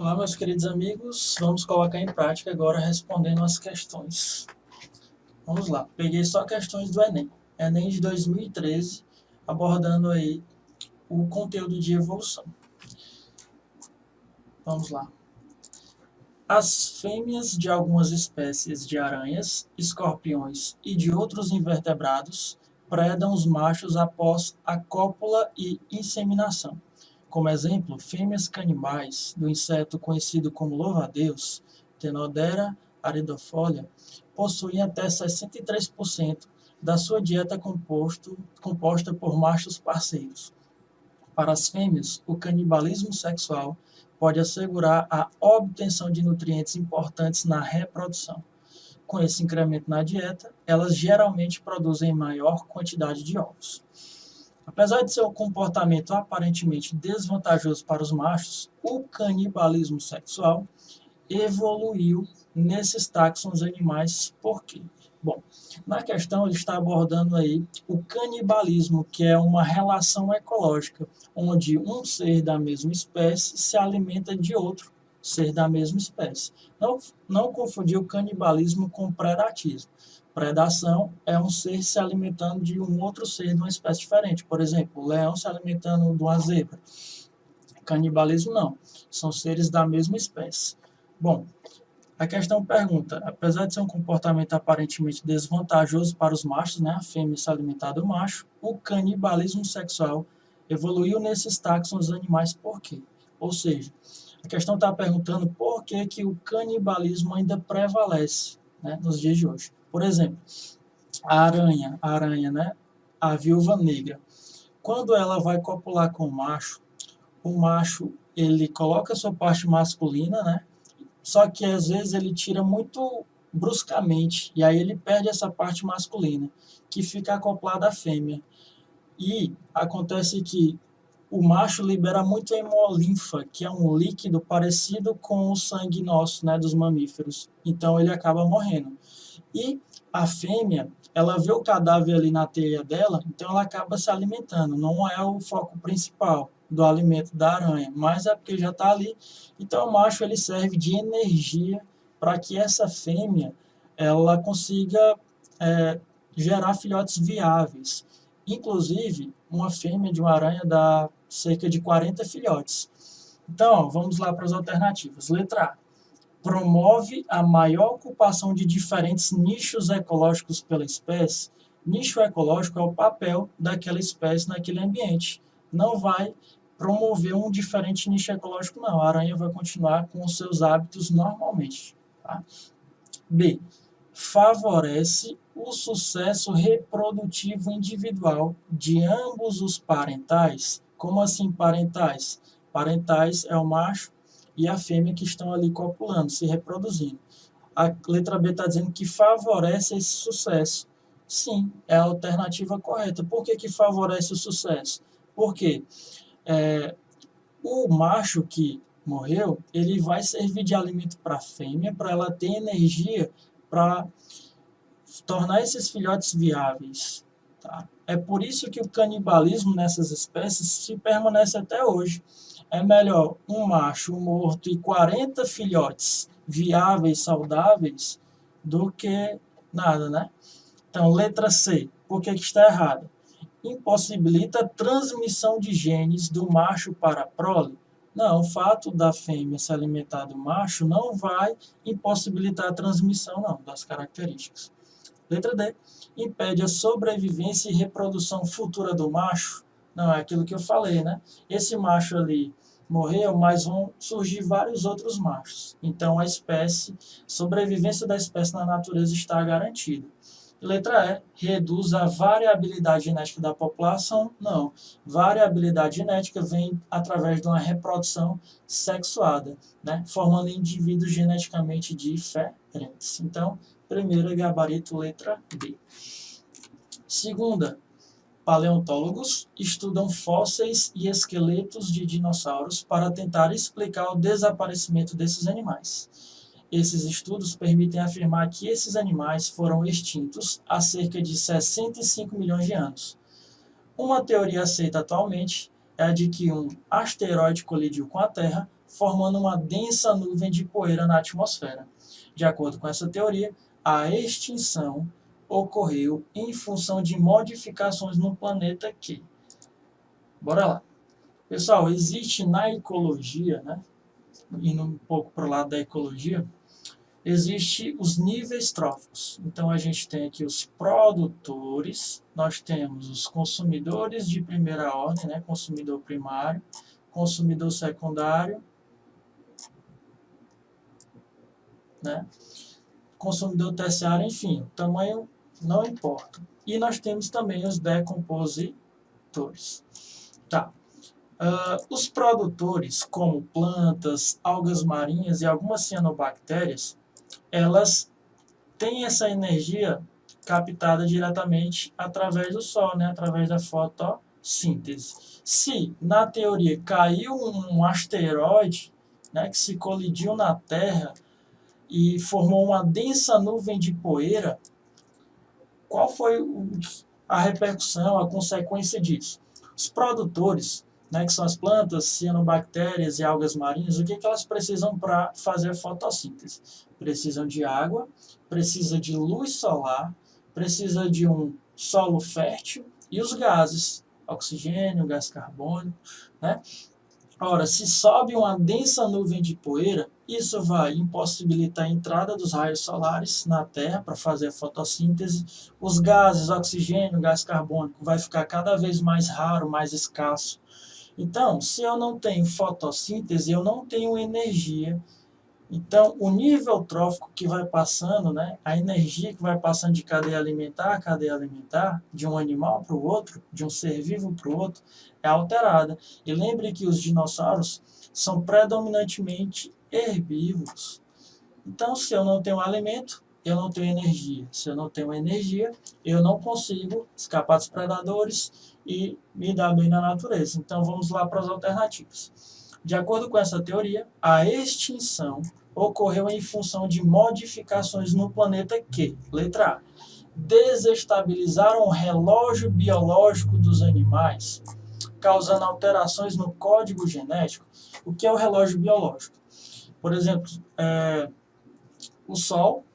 Olá, meus queridos amigos, vamos colocar em prática agora respondendo as questões. Vamos lá, peguei só questões do Enem de 2013, abordando aí o conteúdo de evolução. Vamos lá. As fêmeas de algumas espécies de aranhas, escorpiões e de outros invertebrados predam os machos após a cópula e inseminação. Como exemplo, fêmeas canibais do inseto conhecido como louva-a-Deus, Tenodera aridofolia, possuem até 63% da sua dieta composta por machos parceiros. Para as fêmeas, o canibalismo sexual pode assegurar a obtenção de nutrientes importantes na reprodução. Com esse incremento na dieta, elas geralmente produzem maior quantidade de ovos. Apesar de seu comportamento aparentemente desvantajoso para os machos, o canibalismo sexual evoluiu nesses táxons animais. Por quê? Bom, na questão ele está abordando aí o canibalismo, que é uma relação ecológica, onde um ser da mesma espécie se alimenta de outro ser da mesma espécie. Não confundir o canibalismo com predatismo. Predação é um ser se alimentando de um outro ser de uma espécie diferente. Por exemplo, o leão se alimentando de uma zebra. Canibalismo não. São seres da mesma espécie. Bom, a questão pergunta, apesar de ser um comportamento aparentemente desvantajoso para os machos, né, a fêmea se alimentar do macho, o canibalismo sexual evoluiu nesses táxons animais por quê? Ou seja, a questão está perguntando por que o canibalismo ainda prevalece, né, nos dias de hoje. Por exemplo, a aranha, né, a viúva negra, quando ela vai copular com o macho ele coloca a sua parte masculina, né, só que às vezes ele tira muito bruscamente, e aí ele perde essa parte masculina, que fica acoplada à fêmea. E acontece que o macho libera muito hemolinfa, que é um líquido parecido com o sangue nosso, né, dos mamíferos. Então ele acaba morrendo. E a fêmea, ela vê o cadáver ali na teia dela, então ela acaba se alimentando. Não é o foco principal do alimento da aranha, mas é porque já está ali. Então o macho ele serve de energia para que essa fêmea ela consiga gerar filhotes viáveis. Inclusive, uma fêmea de uma aranha dá cerca de 40 filhotes. Então, vamos lá para as alternativas. Letra A. Promove a maior ocupação de diferentes nichos ecológicos pela espécie. Nicho ecológico é o papel daquela espécie naquele ambiente. Não vai promover um diferente nicho ecológico, não. A aranha vai continuar com os seus hábitos normalmente. Tá? B. Favorece o sucesso reprodutivo individual de ambos os parentais. Como assim parentais? Parentais é o macho e a fêmea que estão ali copulando, se reproduzindo. A letra B está dizendo que favorece esse sucesso. Sim, é a alternativa correta. Por que favorece o sucesso? Porque o macho que morreu, ele vai servir de alimento para a fêmea, para ela ter energia para tornar esses filhotes viáveis. Tá? É por isso que o canibalismo nessas espécies se permanece até hoje. É melhor um macho morto e 40 filhotes viáveis, saudáveis, do que nada, né? Então, letra C. Por que está errado? Impossibilita a transmissão de genes do macho para a prole. Não, o fato da fêmea se alimentar do macho não vai impossibilitar a transmissão, não, das características. Letra D. Impede a sobrevivência e reprodução futura do macho. Não, é aquilo que eu falei, né? Esse macho ali morreu, mas vão surgir vários outros machos. Então, a sobrevivência da espécie na natureza está garantida. Letra E, reduz a variabilidade genética da população? Não. Variabilidade genética vem através de uma reprodução sexuada, né? Formando indivíduos geneticamente diferentes. Então, primeira gabarito, letra B. Segunda, paleontólogos estudam fósseis e esqueletos de dinossauros para tentar explicar o desaparecimento desses animais. Esses estudos permitem afirmar que esses animais foram extintos há cerca de 65 milhões de anos. Uma teoria aceita atualmente é a de que um asteroide colidiu com a Terra, formando uma densa nuvem de poeira na atmosfera. De acordo com essa teoria, a extinção ocorreu em função de modificações no planeta que... Bora lá. Pessoal, existe na ecologia, né, indo um pouco para o lado da ecologia, existe os níveis tróficos. Então, a gente tem aqui os produtores, nós temos os consumidores de primeira ordem, né, consumidor primário, consumidor secundário, né, consumidor terciário, enfim, o tamanho não importa. E nós temos também os decompositores. Tá. Os produtores, como plantas, algas marinhas e algumas cianobactérias, elas têm essa energia captada diretamente através do sol, né? Através da fotossíntese. Se, na teoria, caiu um asteroide, né, que se colidiu na Terra e formou uma densa nuvem de poeira, qual foi a repercussão, a consequência disso? Os produtores, né, que são as plantas, cianobactérias e algas marinhas, o que elas precisam para fazer a fotossíntese? Precisam de água, precisa de luz solar, precisa de um solo fértil e os gases, oxigênio, gás carbônico, né? Ora, se sobe uma densa nuvem de poeira, isso vai impossibilitar a entrada dos raios solares na Terra para fazer a fotossíntese. Os gases, oxigênio, gás carbônico, vai ficar cada vez mais raro, mais escasso. Então, se eu não tenho fotossíntese, eu não tenho energia. Então, o nível trófico que vai passando, né, a energia que vai passando de cadeia alimentar, de um animal para o outro, de um ser vivo para o outro, é alterada. E lembre que os dinossauros são predominantemente herbívoros. Então, se eu não tenho alimento, eu não tenho energia. Se eu não tenho energia, eu não consigo escapar dos predadores e me dar bem na natureza. Então, vamos lá para as alternativas. De acordo com essa teoria, a extinção ocorreu em função de modificações no planeta que, letra A, desestabilizaram o relógio biológico dos animais, causando alterações no código genético. O que é o relógio biológico? Por exemplo, o Sol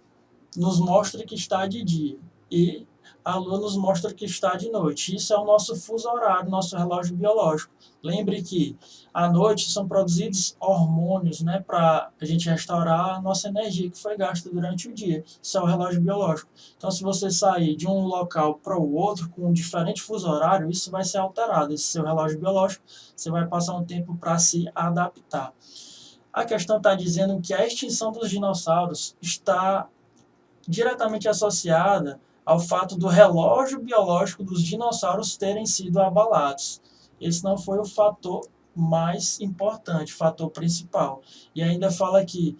nos mostra que está de dia e a Lua nos mostra que está de noite. Isso é o nosso fuso horário, nosso relógio biológico. Lembre que à noite são produzidos hormônios, né, para a gente restaurar a nossa energia que foi gasta durante o dia. Isso é o relógio biológico. Então, se você sair de um local para o outro com um diferente fuso horário, isso vai ser alterado. Esse seu relógio biológico, você vai passar um tempo para se adaptar. A questão está dizendo que a extinção dos dinossauros está diretamente associada ao fato do relógio biológico dos dinossauros terem sido abalados. Esse não foi o fator mais importante, o fator principal. E ainda fala que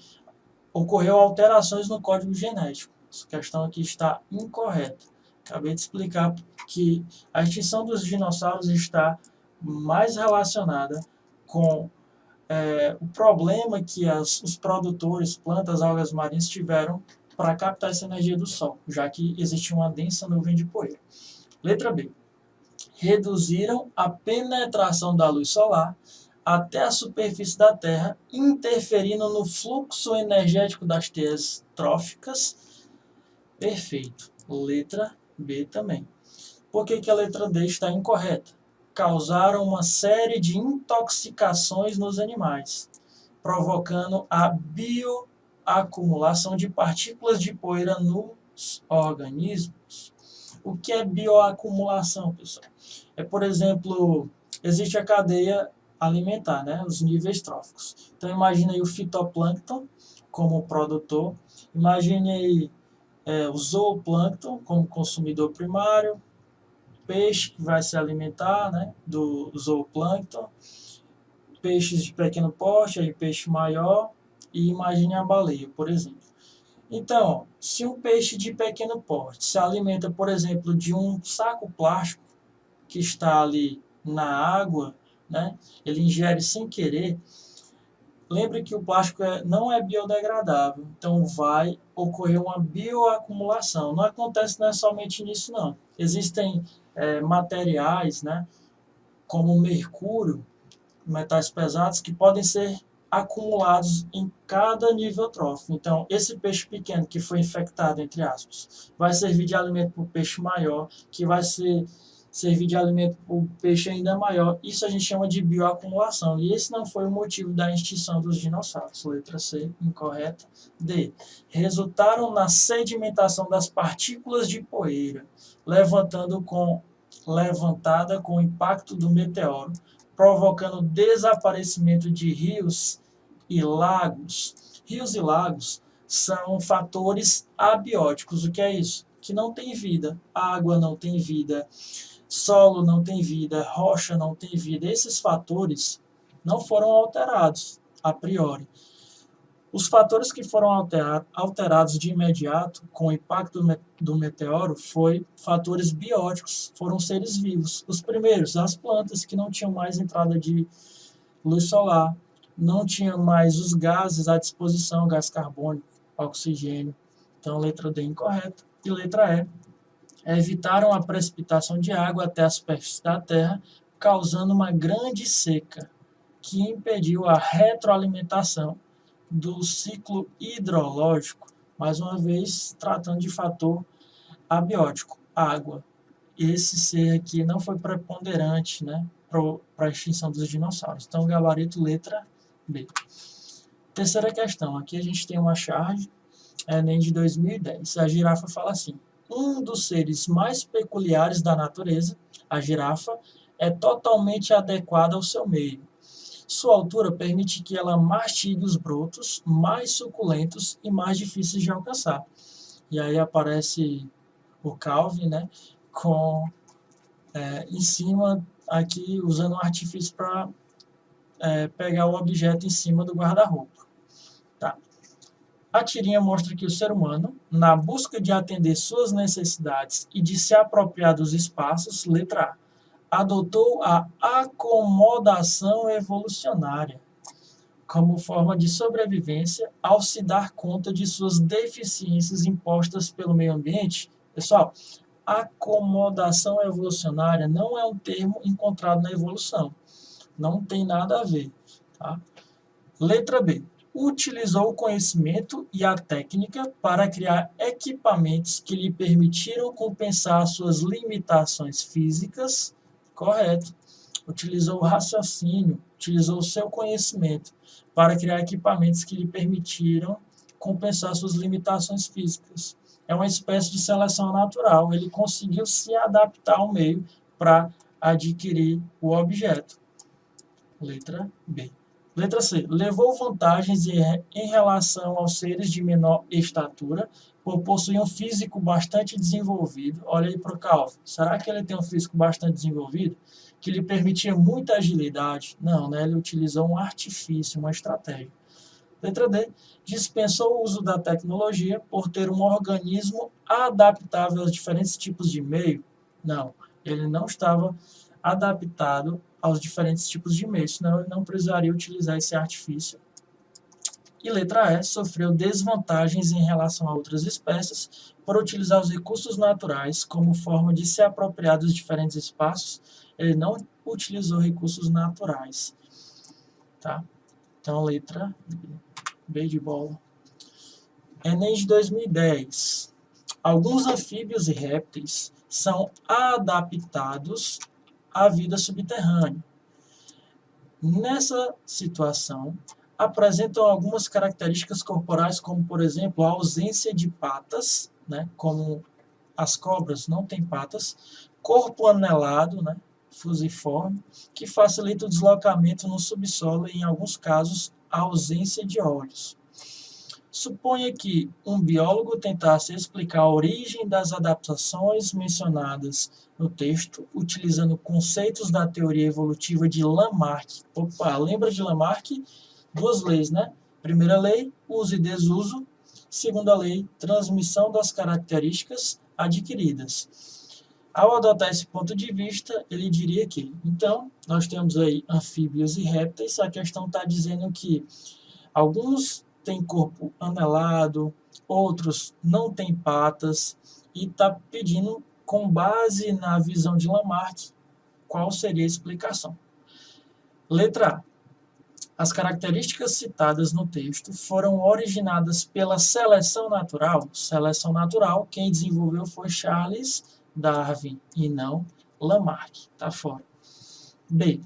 ocorreu alterações no código genético. Essa questão aqui está incorreta. Acabei de explicar que a extinção dos dinossauros está mais relacionada com o problema que os produtores, plantas, algas marinhas tiveram para captar essa energia do Sol, já que existia uma densa nuvem de poeira. Letra B. Reduziram a penetração da luz solar até a superfície da Terra, interferindo no fluxo energético das teias tróficas. Perfeito. Letra B também. Por que a letra D está incorreta? Causaram uma série de intoxicações nos animais, provocando a bioacumulação de partículas de poeira nos organismos. O que é bioacumulação, pessoal? Por exemplo, existe a cadeia alimentar, né? Os níveis tróficos. Então, imagine aí o fitoplâncton como produtor, imagine aí o zooplâncton como consumidor primário, peixe que vai se alimentar, né, do zooplâncton, peixes de pequeno porte, aí peixe maior, e imagine a baleia, por exemplo. Então, se um peixe de pequeno porte se alimenta, por exemplo, de um saco plástico que está ali na água, né, ele ingere sem querer, lembre que o plástico não é biodegradável, então vai ocorrer uma bioacumulação. Não acontece somente nisso, não. Existem materiais, né, como o mercúrio, metais pesados, que podem ser acumulados em cada nível trófico. Então, esse peixe pequeno que foi infectado, entre aspas, vai servir de alimento para o peixe maior, que vai servir de alimento para o peixe ainda maior. Isso a gente chama de bioacumulação. E esse não foi o motivo da extinção dos dinossauros. Letra C, incorreta. D. Resultaram na sedimentação das partículas de poeira, levantada com o impacto do meteoro, provocando desaparecimento de rios e lagos. Rios e lagos são fatores abióticos. O que é isso? Que não tem vida. Água não tem vida, solo não tem vida, rocha não tem vida. Esses fatores não foram alterados a priori. Os fatores que foram alterados de imediato com o impacto do meteoro foi fatores bióticos, foram seres vivos. Os primeiros, as plantas que não tinham mais entrada de luz solar, não tinham mais os gases à disposição, gás carbônico, oxigênio. Então, letra D incorreta. E letra E, evitaram a precipitação de água até a superfície da Terra, causando uma grande seca, que impediu a retroalimentação do ciclo hidrológico, mais uma vez tratando de fator abiótico, água. Esse ser aqui não foi preponderante, né, para a extinção dos dinossauros. Então, gabarito letra B. Terceira questão, aqui a gente tem uma charge, Enem de 2010. A girafa fala assim: um dos seres mais peculiares da natureza, a girafa, é totalmente adequada ao seu meio. Sua altura permite que ela mastigue os brotos mais suculentos e mais difíceis de alcançar. E aí aparece o Calvin, né, em cima aqui usando um artifício para pegar o objeto em cima do guarda-roupa. Tá. A tirinha mostra que o ser humano, na busca de atender suas necessidades e de se apropriar dos espaços, letra A, adotou a acomodação evolucionária como forma de sobrevivência ao se dar conta de suas deficiências impostas pelo meio ambiente. Pessoal, acomodação evolucionária não é um termo encontrado na evolução. Não tem nada a ver. Tá? Letra B. Utilizou o conhecimento e a técnica para criar equipamentos que lhe permitiram compensar suas limitações físicas. Correto. Utilizou o raciocínio, utilizou o seu conhecimento para criar equipamentos que lhe permitiram compensar suas limitações físicas. É uma espécie de seleção natural. Ele conseguiu se adaptar ao meio para adquirir o objeto. Letra B. Letra C. Levou vantagens em relação aos seres de menor estatura, por possuir um físico bastante desenvolvido. Olha aí para o Calvin. Será que ele tem um físico bastante desenvolvido? Que lhe permitia muita agilidade? Não, né? Ele utilizou um artifício, uma estratégia. Letra D. Dispensou o uso da tecnologia por ter um organismo adaptável aos diferentes tipos de meio? Não, ele não estava adaptado aos diferentes tipos de meio, senão ele não precisaria utilizar esse artifício. E letra E, sofreu desvantagens em relação a outras espécies por utilizar os recursos naturais como forma de se apropriar dos diferentes espaços. Ele não utilizou recursos naturais. Tá? Então, letra B de bola. Enem de 2010. Alguns anfíbios e répteis são adaptados à vida subterrânea. Nessa situação, apresentam algumas características corporais, como, por exemplo, a ausência de patas, né, como as cobras não têm patas, corpo anelado, né, fusiforme, que facilita o deslocamento no subsolo e, em alguns casos, a ausência de olhos. Suponha que um biólogo tentasse explicar a origem das adaptações mencionadas no texto, utilizando conceitos da teoria evolutiva de Lamarck. Opa, lembra de Lamarck? Duas leis, né? Primeira lei, uso e desuso. Segunda lei, transmissão das características adquiridas. Ao adotar esse ponto de vista, ele diria que, então, nós temos aí anfíbios e répteis. A questão está dizendo que alguns têm corpo anelado, outros não têm patas, e está pedindo, com base na visão de Lamarck, qual seria a explicação. Letra A. As características citadas no texto foram originadas pela seleção natural. Seleção natural, quem desenvolveu foi Charles Darwin e não Lamarck. Está fora. B.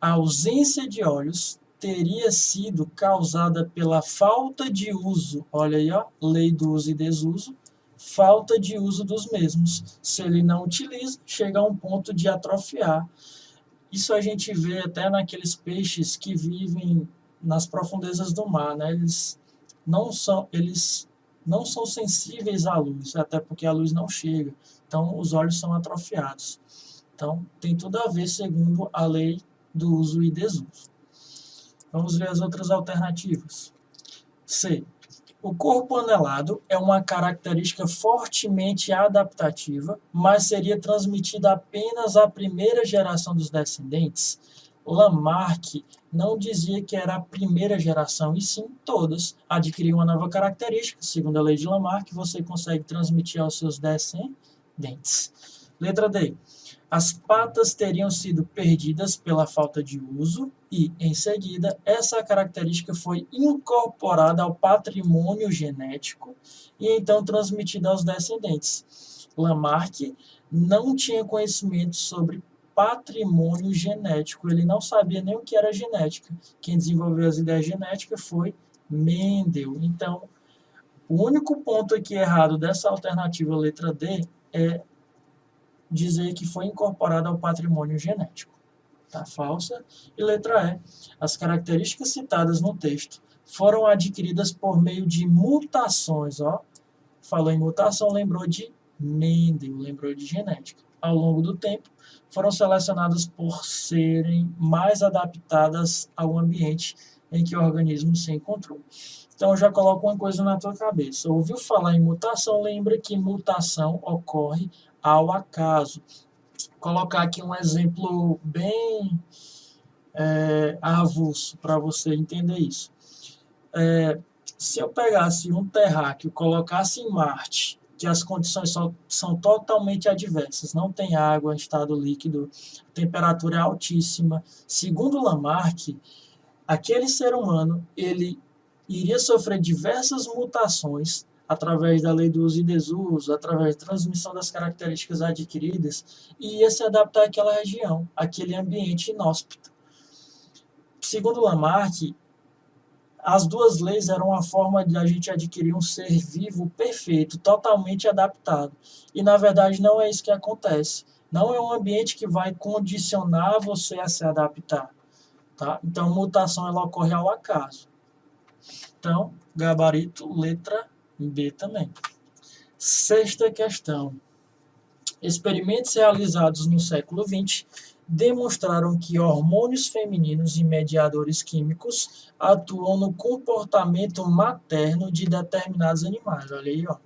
A ausência de olhos teria sido causada pela falta de uso. Olha aí, ó, lei do uso e desuso. Falta de uso dos mesmos. Se ele não utiliza, chega a um ponto de atrofiar. Isso a gente vê até naqueles peixes que vivem nas profundezas do mar, né? Eles não são sensíveis à luz, até porque a luz não chega. Então, os olhos são atrofiados. Então, tem tudo a ver segundo a lei do uso e desuso. Vamos ver as outras alternativas. C. O corpo anelado é uma característica fortemente adaptativa, mas seria transmitida apenas à primeira geração dos descendentes. Lamarck não dizia que era a primeira geração, e sim todas adquiriam uma nova característica. Segundo a lei de Lamarck, você consegue transmitir aos seus descendentes. Letra D. As patas teriam sido perdidas pela falta de uso e, em seguida, essa característica foi incorporada ao patrimônio genético e então transmitida aos descendentes. Lamarck não tinha conhecimento sobre patrimônio genético, ele não sabia nem o que era genética. Quem desenvolveu as ideias genéticas foi Mendel. Então, o único ponto aqui errado dessa alternativa letra D é dizer que foi incorporada ao patrimônio genético. Tá falsa. E letra E. As características citadas no texto foram adquiridas por meio de mutações. Ó. Falou em mutação, lembrou de Mendel, lembrou de genética. Ao longo do tempo, foram selecionadas por serem mais adaptadas ao ambiente em que o organismo se encontrou. Então, eu já coloco uma coisa na tua cabeça. Ouviu falar em mutação? Lembra que mutação ocorre ao acaso. Vou colocar aqui um exemplo bem avulso para você entender isso. Se eu pegasse um terráqueo, colocasse em Marte, que as condições são totalmente adversas, não tem água em estado líquido, a temperatura é altíssima. Segundo Lamarck, aquele ser humano ele iria sofrer diversas mutações através da lei do uso e desuso, através da transmissão das características adquiridas, e ia se adaptar àquela região, àquele ambiente inóspito. Segundo Lamarck, as duas leis eram uma forma de a gente adquirir um ser vivo perfeito, totalmente adaptado. E, na verdade, não é isso que acontece. Não é um ambiente que vai condicionar você a se adaptar. Tá? Então, mutação ela ocorre ao acaso. Então, gabarito, letra B também. Sexta questão. Experimentos realizados no século XX demonstraram que hormônios femininos e mediadores químicos atuam no comportamento materno de determinados animais. Olha aí, ó.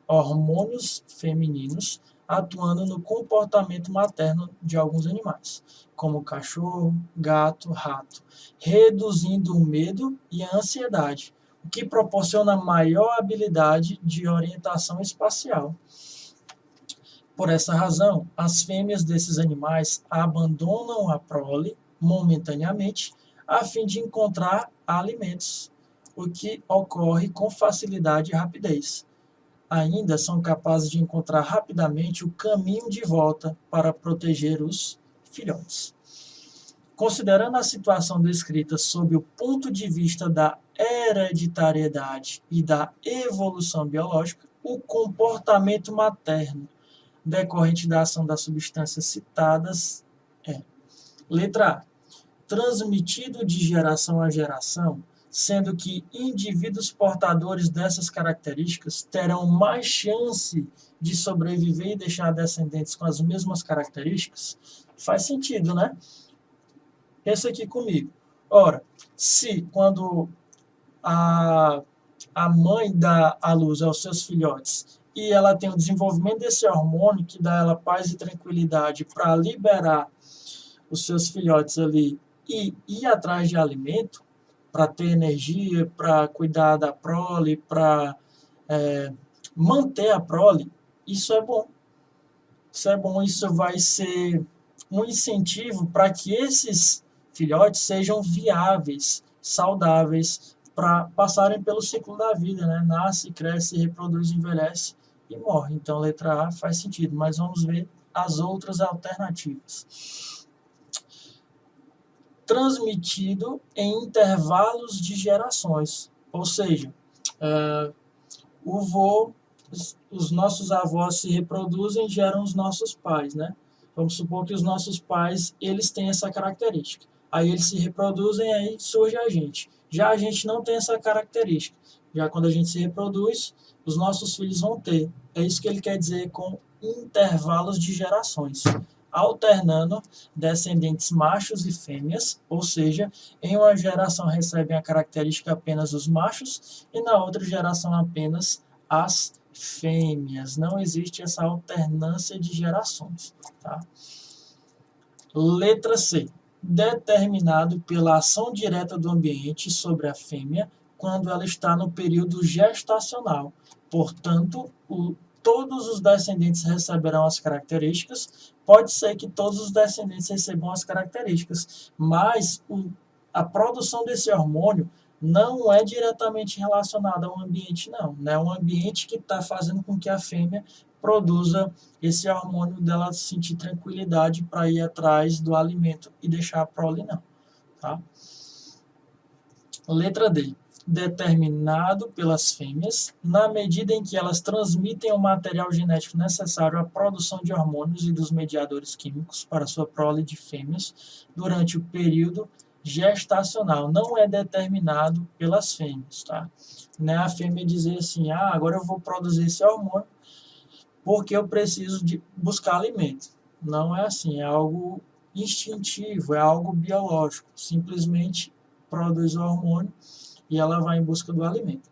Hormônios femininos atuando no comportamento materno de alguns animais, como cachorro, gato, rato, reduzindo o medo e a ansiedade, o que proporciona maior habilidade de orientação espacial. Por essa razão, as fêmeas desses animais abandonam a prole momentaneamente a fim de encontrar alimentos, o que ocorre com facilidade e rapidez. Ainda são capazes de encontrar rapidamente o caminho de volta para proteger os filhotes. Considerando a situação descrita sob o ponto de vista da hereditariedade e da evolução biológica, o comportamento materno decorrente da ação das substâncias citadas é: letra A. Transmitido de geração a geração, sendo que indivíduos portadores dessas características terão mais chance de sobreviver e deixar descendentes com as mesmas características. Faz sentido, né? Pensa aqui comigo. Ora, se quando a mãe dá à luz aos seus filhotes e ela tem o desenvolvimento desse hormônio que dá a ela paz e tranquilidade para liberar os seus filhotes ali e ir atrás de alimento, para ter energia, para cuidar da prole, para manter a prole, isso é bom. Isso é bom, isso vai ser um incentivo para que esses filhotes sejam viáveis saudáveis, para passarem pelo ciclo da vida, né? Nasce, cresce, reproduz, envelhece e morre. Então, letra A faz sentido, mas vamos ver as outras alternativas. Transmitido em intervalos de gerações, ou seja, o vô, os nossos avós se reproduzem e geram os nossos pais, né? Vamos supor que os nossos pais, eles têm essa característica. Aí eles se reproduzem, aí surge a gente. Já a gente não tem essa característica. Já quando a gente se reproduz, os nossos filhos vão ter. É isso que ele quer dizer com intervalos de gerações, alternando descendentes machos e fêmeas, ou seja, em uma geração recebem a característica apenas os machos e na outra geração apenas as fêmeas. Não existe essa alternância de gerações. Tá? Letra C. Determinado pela ação direta do ambiente sobre a fêmea quando ela está no período gestacional. Portanto, todos os descendentes receberão as características. Pode ser que todos os descendentes recebam as características, mas a produção desse hormônio não é diretamente relacionada ao ambiente, não. Não é um ambiente que está fazendo com que a fêmea produza esse hormônio dela sentir tranquilidade para ir atrás do alimento e deixar a prole, não. Tá? Letra D. Determinado pelas fêmeas, na medida em que elas transmitem o material genético necessário à produção de hormônios e dos mediadores químicos para sua prole de fêmeas durante o período gestacional. Não é determinado pelas fêmeas, tá? Não é a fêmea dizer assim, agora eu vou produzir esse hormônio porque eu preciso de buscar alimento. Não é assim, é algo instintivo, é algo biológico. Simplesmente produz o hormônio e ela vai em busca do alimento.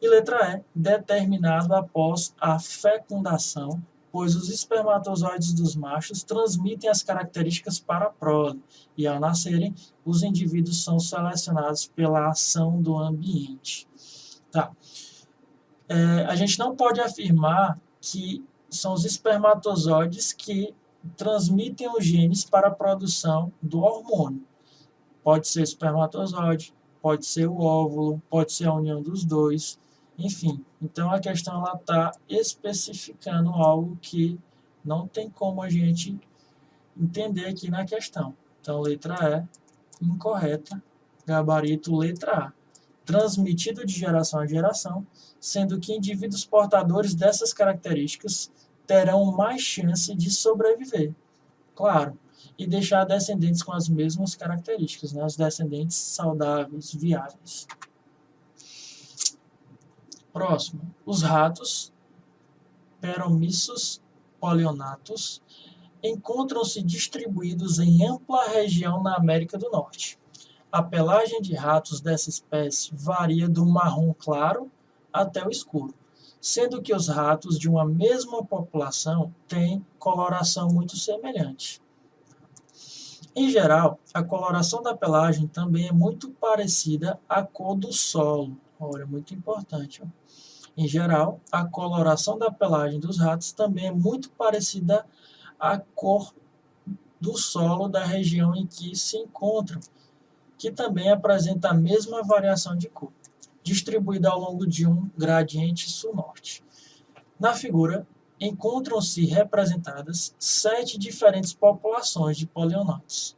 E letra E, determinado após a fecundação, pois os espermatozoides dos machos transmitem as características para a prole, e ao nascerem, os indivíduos são selecionados pela ação do ambiente. Tá. A gente não pode afirmar que são os espermatozoides que transmitem os genes para a produção do hormônio. Pode ser espermatozoide, pode ser o óvulo, pode ser a união dos dois, enfim. Então a questão está especificando algo que não tem como a gente entender aqui na questão. Então letra E, incorreta, gabarito letra A. Transmitido de geração a geração, sendo que indivíduos portadores dessas características terão mais chance de sobreviver. Claro, e deixar descendentes com as mesmas características, né? Os descendentes saudáveis, viáveis. Próximo, os ratos, Peromyssus poliornatus, encontram-se distribuídos em ampla região na América do Norte. A pelagem de ratos dessa espécie varia do marrom claro até o escuro, sendo que os ratos de uma mesma população têm coloração muito semelhante. Em geral, a coloração da pelagem também é muito parecida à cor do solo. Olha, muito importante. Ó. Em geral, a coloração da pelagem dos ratos também é muito parecida à cor do solo da região em que se encontram, que também apresenta a mesma variação de cor, distribuída ao longo de um gradiente sul-norte. Na figura, encontram-se representadas 7 diferentes populações de poliornatos.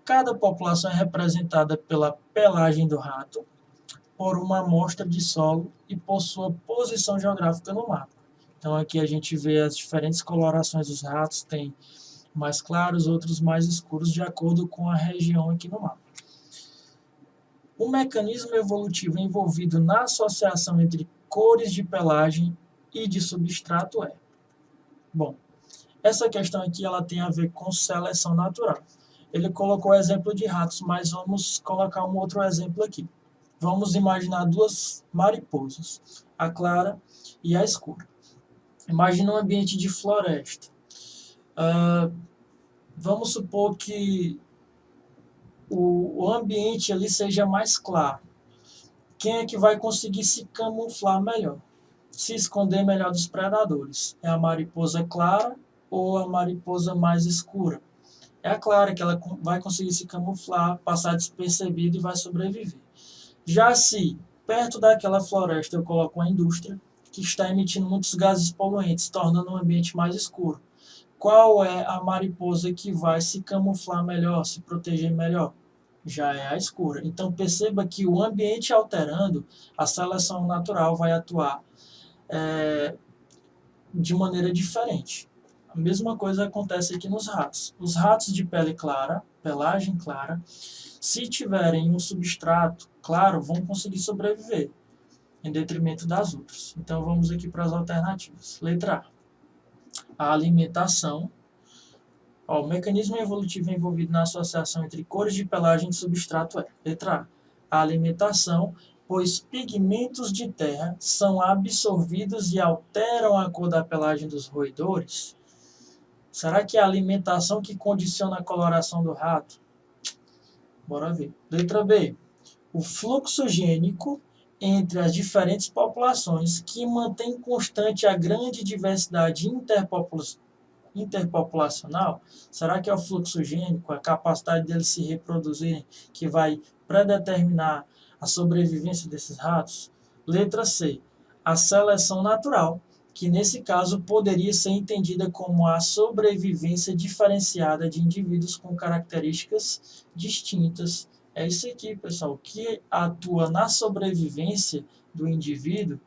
Cada população é representada pela pelagem do rato, por uma amostra de solo e por sua posição geográfica no mapa. Então aqui a gente vê as diferentes colorações dos ratos, tem mais claros, outros mais escuros, de acordo com a região aqui no mapa. O mecanismo evolutivo envolvido na associação entre cores de pelagem e de substrato é. Bom, essa questão aqui ela tem a ver com seleção natural. Ele colocou o exemplo de ratos, mas vamos colocar um outro exemplo aqui. Vamos imaginar duas mariposas, a clara e a escura. Imagina um ambiente de floresta. Vamos supor que o ambiente ali seja mais claro. Quem é que vai conseguir se camuflar melhor? Se esconder melhor dos predadores? É a mariposa clara ou a mariposa mais escura? É claro que ela vai conseguir se camuflar, passar despercebido e vai sobreviver. Já se perto daquela floresta eu coloco uma indústria que está emitindo muitos gases poluentes, tornando o ambiente mais escuro, qual é a mariposa que vai se camuflar melhor, se proteger melhor? Já é a escura. Então perceba que o ambiente alterando, a seleção natural vai atuar de maneira diferente. A mesma coisa acontece aqui nos ratos. Os ratos de pele clara, pelagem clara, se tiverem um substrato claro, vão conseguir sobreviver, em detrimento das outras. Então vamos aqui para as alternativas. Letra A. A alimentação. O mecanismo evolutivo envolvido na associação entre cores de pelagem e substrato é: letra A. A alimentação, pois pigmentos de terra são absorvidos e alteram a cor da pelagem dos roedores. Será que é a alimentação que condiciona a coloração do rato? Bora ver. Letra B. O fluxo gênico entre as diferentes populações que mantém constante a grande diversidade interpopulacional? Será que é o fluxo gênico, a capacidade deles se reproduzirem, que vai predeterminar a sobrevivência desses ratos? Letra C. A seleção natural, que nesse caso poderia ser entendida como a sobrevivência diferenciada de indivíduos com características distintas. É isso aqui, pessoal, que atua na sobrevivência do indivíduo,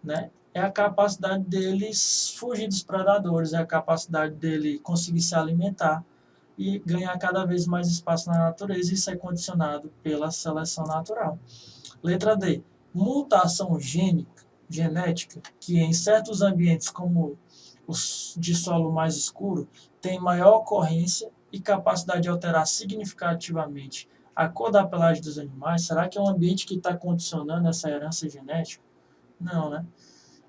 né? É a capacidade deles fugir dos predadores, é a capacidade dele conseguir se alimentar e ganhar cada vez mais espaço na natureza. Isso é condicionado pela seleção natural. Letra D. Mutação genética, que em certos ambientes, como os de solo mais escuro, tem maior ocorrência e capacidade de alterar significativamente a cor da pelagem dos animais. Será que é um ambiente que está condicionando essa herança genética? Não, né?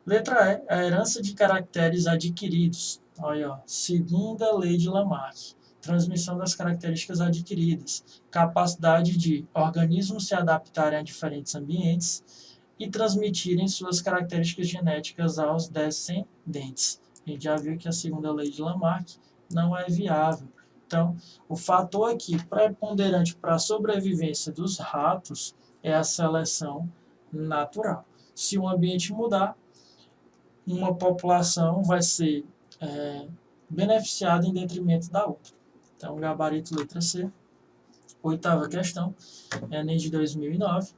Letra E, a herança de caracteres adquiridos. Olha, ó, segunda lei de Lamarck. Transmissão das características adquiridas. Capacidade de organismos se adaptarem a diferentes ambientes e transmitirem suas características genéticas aos descendentes. A gente já viu que a segunda lei de Lamarck não é viável. Então, o fator aqui preponderante para a sobrevivência dos ratos é a seleção natural. Se o ambiente mudar, uma população vai ser beneficiada em detrimento da outra. Então, gabarito letra C. Oitava questão, Enem de 2009.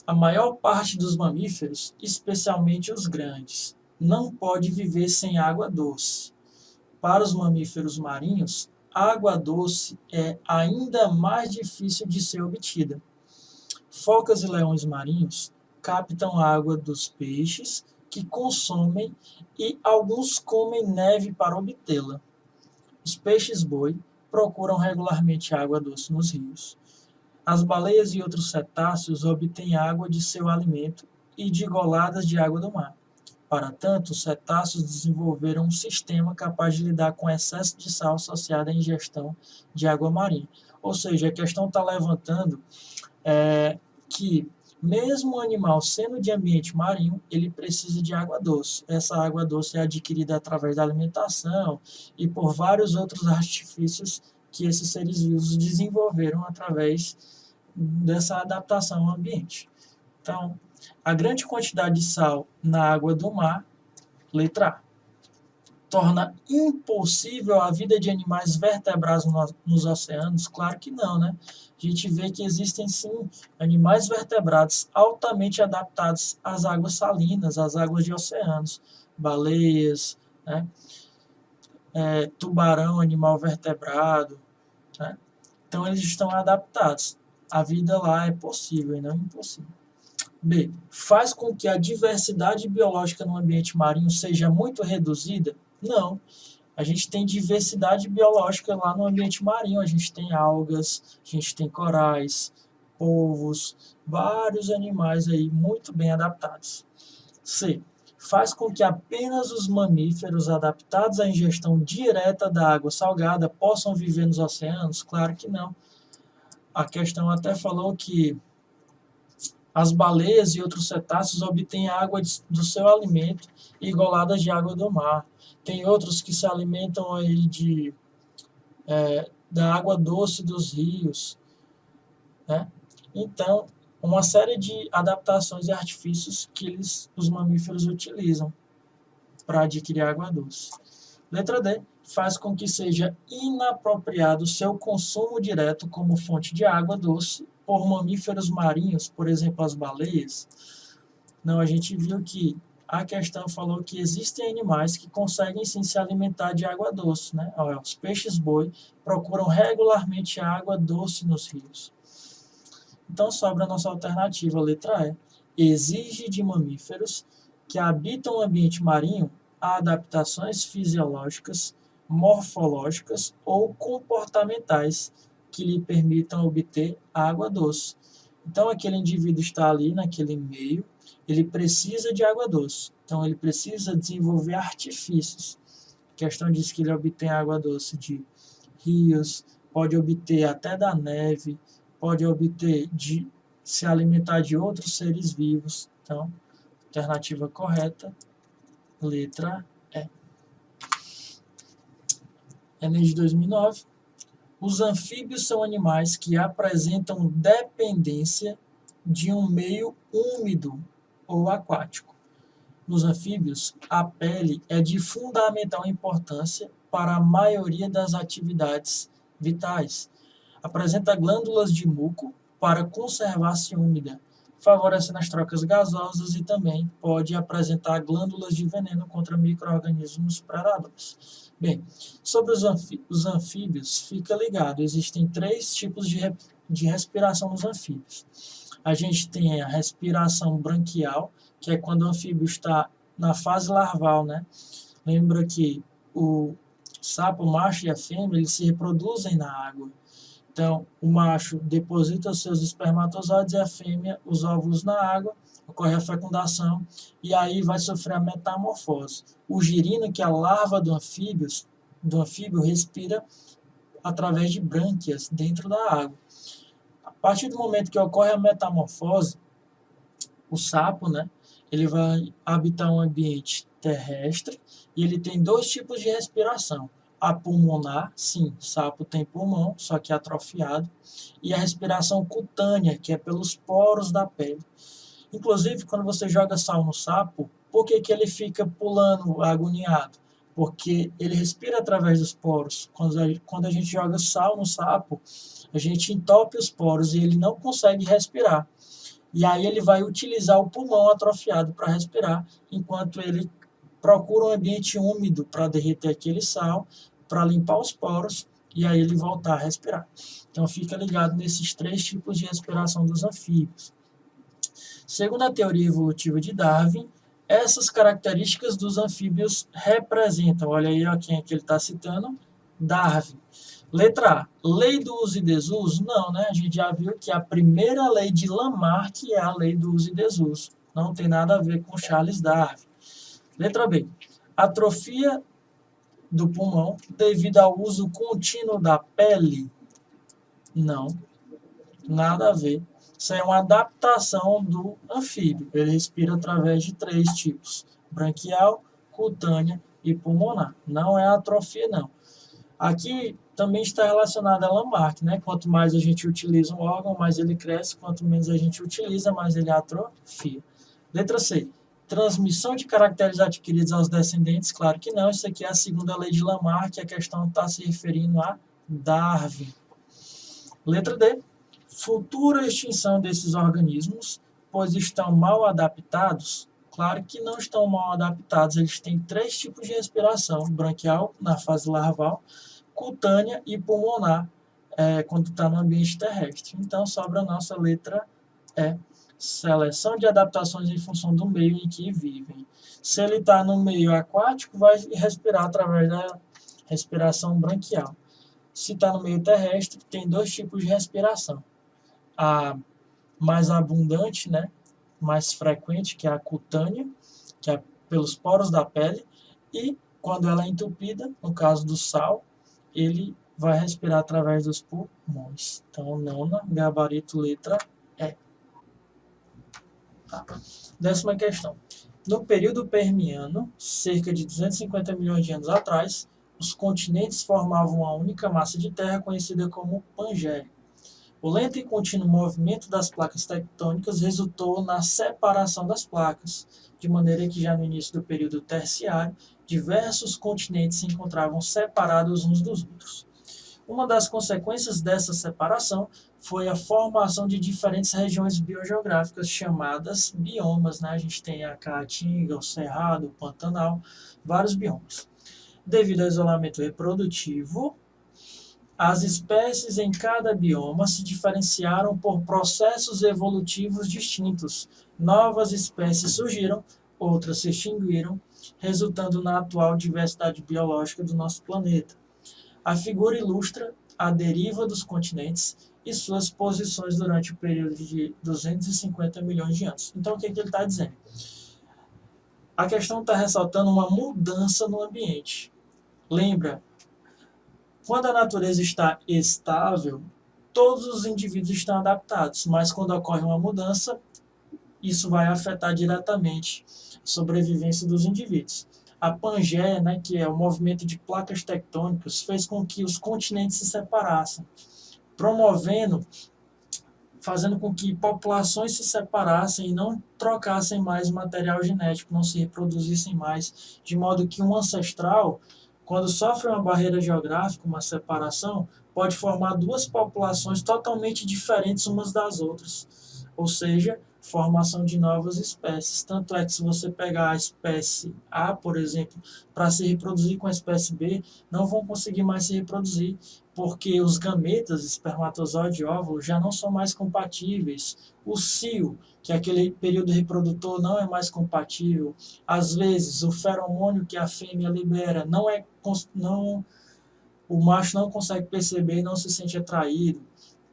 A maior parte dos mamíferos, especialmente os grandes, não pode viver sem água doce. Para os mamíferos marinhos, água doce é ainda mais difícil de ser obtida. Focas e leões marinhos captam água dos peixes que consomem e alguns comem neve para obtê-la. Os peixes-boi procuram regularmente água doce nos rios. As baleias e outros cetáceos obtêm água de seu alimento e de goladas de água do mar. Para tanto, os cetáceos desenvolveram um sistema capaz de lidar com excesso de sal associado à ingestão de água marinha. Ou seja, a questão está levantando que mesmo o animal sendo de ambiente marinho, ele precisa de água doce. Essa água doce é adquirida através da alimentação e por vários outros artifícios que esses seres vivos desenvolveram através dessa adaptação ao ambiente. Então, a grande quantidade de sal na água do mar, letra A, torna impossível a vida de animais vertebrados nos oceanos? Claro que não, né? A gente vê que existem, sim, animais vertebrados altamente adaptados às águas salinas, às águas de oceanos, baleias, né? Tubarão, animal vertebrado, né? Então, eles estão adaptados. A vida lá é possível e não impossível. B. Faz com que a diversidade biológica no ambiente marinho seja muito reduzida? Não. A gente tem diversidade biológica lá no ambiente marinho. A gente tem algas, a gente tem corais, polvos, vários animais aí muito bem adaptados. C. Faz com que apenas os mamíferos adaptados à ingestão direta da água salgada possam viver nos oceanos? Claro que não. A questão até falou que as baleias e outros cetáceos obtêm água do seu alimento e goladas de água do mar. Tem outros que se alimentam aí de da água doce dos rios, né? Então, uma série de adaptações e artifícios que os mamíferos utilizam para adquirir água doce. Letra D. Faz com que seja inapropriado seu consumo direto como fonte de água doce por mamíferos marinhos, por exemplo, as baleias. Não, a gente viu que a questão falou que existem animais que conseguem sim se alimentar de água doce, né? Os peixes-boi procuram regularmente água doce nos rios. Então sobra a nossa alternativa, letra E. Exige de mamíferos que habitam o ambiente marinho adaptações fisiológicas, morfológicas ou comportamentais que lhe permitam obter água doce. Então aquele indivíduo está ali naquele meio, ele precisa de água doce. Então ele precisa desenvolver artifícios. A questão diz que ele obtém água doce de rios, pode obter até da neve, pode obter de se alimentar de outros seres vivos. Então, alternativa correta, letra E. Enem de 2009. Os anfíbios são animais que apresentam dependência de um meio úmido ou aquático. Nos anfíbios, a pele é de fundamental importância para a maioria das atividades vitais. Apresenta glândulas de muco para conservar-se úmida, favorecendo as trocas gasosas e também pode apresentar glândulas de veneno contra micro-organismos predadores. Bem, sobre os anfíbios, fica ligado, existem 3 tipos de respiração nos anfíbios. A gente tem a respiração branquial, que é quando o anfíbio está na fase larval, né? Lembra que o sapo, o macho e a fêmea, eles se reproduzem na água. Então, o macho deposita os seus espermatozoides e a fêmea os óvulos na água, ocorre a fecundação e aí vai sofrer a metamorfose. O girino, que é a larva do anfíbio respira através de brânquias dentro da água. A partir do momento que ocorre a metamorfose, o sapo, né, ele vai habitar um ambiente terrestre e ele tem 2 tipos de respiração. A pulmonar, sim, sapo tem pulmão, só que atrofiado, e a respiração cutânea, que é pelos poros da pele. Inclusive, quando você joga sal no sapo, por que ele fica pulando agoniado? Porque ele respira através dos poros. Quando a gente joga sal no sapo, a gente entope os poros e ele não consegue respirar. E aí ele vai utilizar o pulmão atrofiado para respirar, enquanto ele procura um ambiente úmido para derreter aquele sal, para limpar os poros e aí ele voltar a respirar. Então fica ligado nesses 3 tipos de respiração dos anfíbios. Segundo a teoria evolutiva de Darwin, essas características dos anfíbios representam, olha aí quem é que ele está citando, Darwin. Letra A, lei do uso e desuso? Não, né? A gente já viu que a primeira lei de Lamarck é a lei do uso e desuso. Não tem nada a ver com Charles Darwin. Letra B, atrofia do pulmão devido ao uso contínuo da pele? Não, nada a ver. Isso é uma adaptação do anfíbio. Ele respira através de 3 tipos: branquial, cutânea e pulmonar. Não é atrofia, não. Aqui também está relacionado a Lamarck, né? Quanto mais a gente utiliza um órgão, mais ele cresce. Quanto menos a gente utiliza, mais ele atrofia. Letra C. Transmissão de caracteres adquiridos aos descendentes? Claro que não. Isso aqui é a segunda lei de Lamarck. A questão está se referindo a Darwin. Letra D. Futura extinção desses organismos, pois estão mal adaptados? Claro que não estão mal adaptados. Eles têm 3 tipos de respiração: branquial, na fase larval, cutânea e pulmonar, quando está no ambiente terrestre. Então, sobra a nossa letra E. Seleção de adaptações em função do meio em que vivem. Se ele está no meio aquático, vai respirar através da respiração branquial. Se está no meio terrestre, tem 2 tipos de respiração. A mais abundante, né, mais frequente, que é a cutânea, que é pelos poros da pele, e quando ela é entupida, no caso do sal, ele vai respirar através dos pulmões. Então, nona, gabarito, letra E. Tá. 10ª questão. No período Permiano, cerca de 250 milhões de anos atrás, os continentes formavam uma única massa de terra conhecida como Pangeia. O lento e contínuo movimento das placas tectônicas resultou na separação das placas, de maneira que já no início do período terciário, diversos continentes se encontravam separados uns dos outros. Uma das consequências dessa separação foi a formação de diferentes regiões biogeográficas chamadas biomas, né? A gente tem a Caatinga, o Cerrado, o Pantanal, vários biomas. Devido ao isolamento reprodutivo, as espécies em cada bioma se diferenciaram por processos evolutivos distintos. Novas espécies surgiram, outras se extinguiram, resultando na atual diversidade biológica do nosso planeta. A figura ilustra a deriva dos continentes e suas posições durante o período de 250 milhões de anos. Então, o que ele está dizendo? A questão está ressaltando uma mudança no ambiente. Lembra, quando a natureza está estável, todos os indivíduos estão adaptados, mas quando ocorre uma mudança, isso vai afetar diretamente a sobrevivência dos indivíduos. A Pangeia, né, que é o movimento de placas tectônicas, fez com que os continentes se separassem, fazendo com que populações se separassem e não trocassem mais material genético, não se reproduzissem mais, de modo que um ancestral, quando sofre uma barreira geográfica, uma separação, pode formar duas populações totalmente diferentes umas das outras, ou seja, formação de novas espécies. Tanto é que se você pegar a espécie A, por exemplo, para se reproduzir com a espécie B, não vão conseguir mais se reproduzir, porque os gametas, espermatozoide e óvulo, já não são mais compatíveis. O cio, que é aquele período reprodutor, não é mais compatível. Às vezes, o feromônio que a fêmea libera o macho não consegue perceber e não se sente atraído.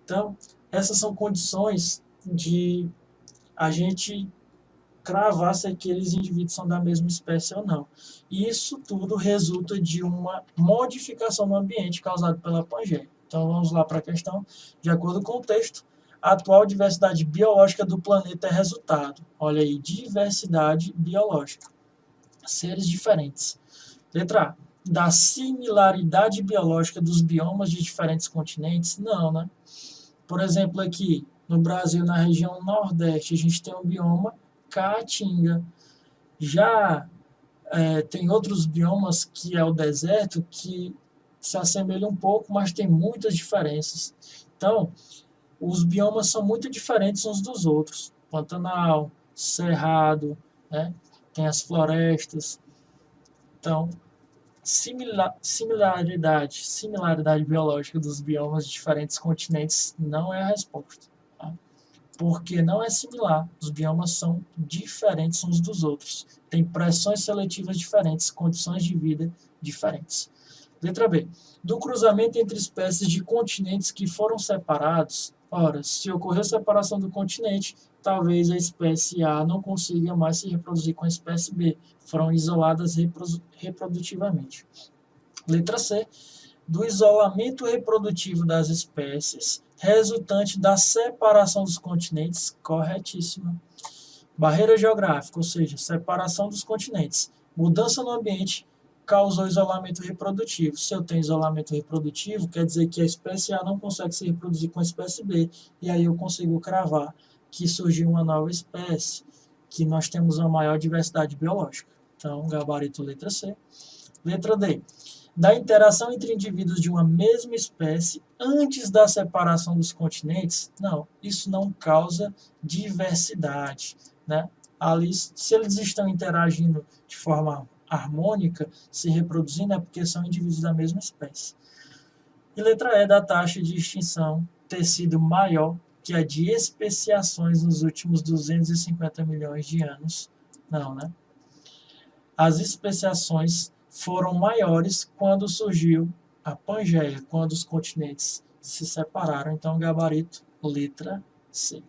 Então, essas são condições de a gente cravar se aqueles indivíduos são da mesma espécie ou não. E isso tudo resulta de uma modificação no ambiente causada pela Pangeia. Então vamos lá para a questão. De acordo com o texto, a atual diversidade biológica do planeta é resultado. Olha aí, diversidade biológica. Seres diferentes. Letra A. Da similaridade biológica dos biomas de diferentes continentes? Não, né? Por exemplo, aqui no Brasil, na região Nordeste, a gente tem um bioma Caatinga. Já tem outros biomas, que é o deserto, que se assemelham um pouco, mas tem muitas diferenças. Então, os biomas são muito diferentes uns dos outros. Pantanal, Cerrado, né? Tem as florestas. Então, similaridade biológica dos biomas de diferentes continentes não é a resposta. Tá? Porque não é similar. Os biomas são diferentes uns dos outros. Tem pressões seletivas diferentes, condições de vida diferentes. Letra B. Do cruzamento entre espécies de continentes que foram separados, ora, se ocorreu separação do continente, talvez a espécie A não consiga mais se reproduzir com a espécie B. Foram isoladas reprodutivamente. Letra C. Do isolamento reprodutivo das espécies resultante da separação dos continentes, corretíssima. Barreira geográfica, ou seja, separação dos continentes. Mudança no ambiente causou isolamento reprodutivo. Se eu tenho isolamento reprodutivo, quer dizer que a espécie A não consegue se reproduzir com a espécie B, e aí eu consigo cravar que surgiu uma nova espécie, que nós temos uma maior diversidade biológica. Então, gabarito letra C. Letra D. Da interação entre indivíduos de uma mesma espécie antes da separação dos continentes? Não, isso não causa diversidade, né? Ali, se eles estão interagindo de forma harmônica, se reproduzindo, é porque são indivíduos da mesma espécie. E letra E, da taxa de extinção ter sido maior que a de especiações nos últimos 250 milhões de anos? Não, né? As especiações foram maiores quando surgiu a Pangeia, quando os continentes se separaram. Então, gabarito, letra C.